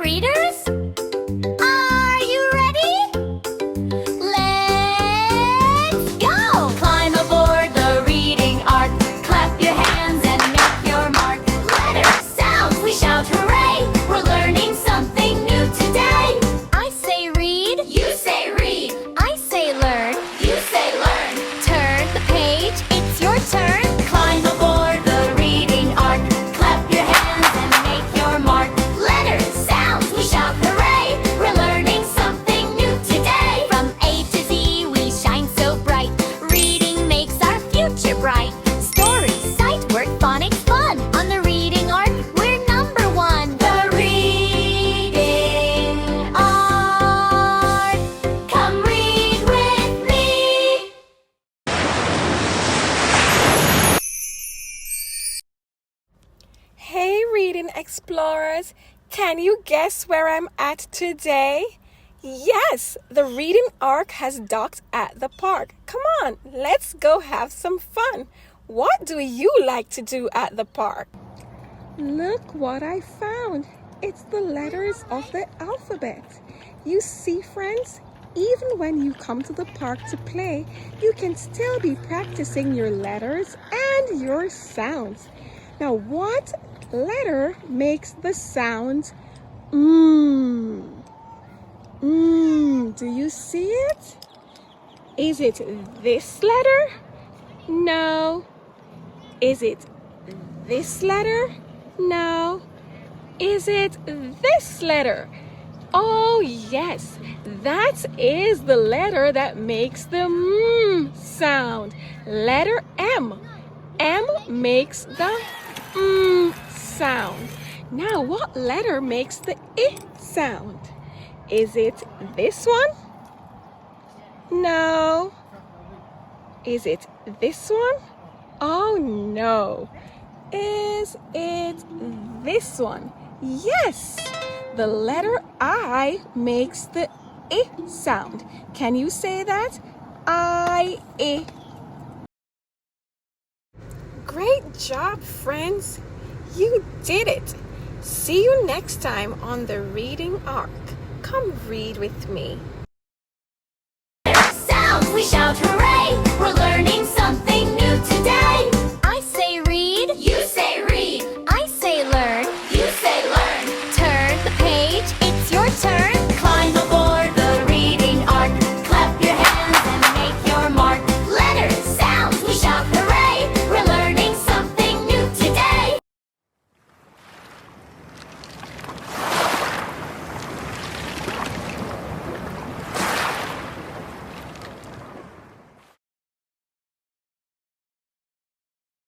readers! Are you ready? Let's go! Climb aboard the reading ark. Clap your hands and make your mark. Letters, sounds, we shout hooray! We're learning something new today. I say read. You say read. I say learn. You say learn. Turn the page. It's your turn. Climb aboard the reading ark. Clap your hands and make your mark. Letters, sounds, we shout hooray! We're learning something new today. From A to Z, we shine so bright. Reading makes our future bright. Stories, sight, word, phonics, fun. On the reading ark, we're number one. The reading ark. Come read with me. Hey reading explorers, can you guess where I'm at today? Yes, the reading ark has docked at the park. Come on, let's go have some fun. What do you like to do at the park? Look what I found. It's the letters of the alphabet. You see, friends, even when you come to the park to play, you can still be practicing your letters and your sounds. Now, what letter makes the sound mm? Do you see it? Is it this letter? No. Is it this letter? No. Is it this letter? Oh, yes. That is the letter that makes the sound. Letter M. M makes the sound. Now, what letter makes the I sound? Is it this one? No. Is it this one? Oh, no. Is it this one? Yes. The letter I makes the I sound. Can you say that? I. Great job, friends. You did it. See you next time on the reading ark. Come read with me. Sounds, we shout hooray! We're learning something new today.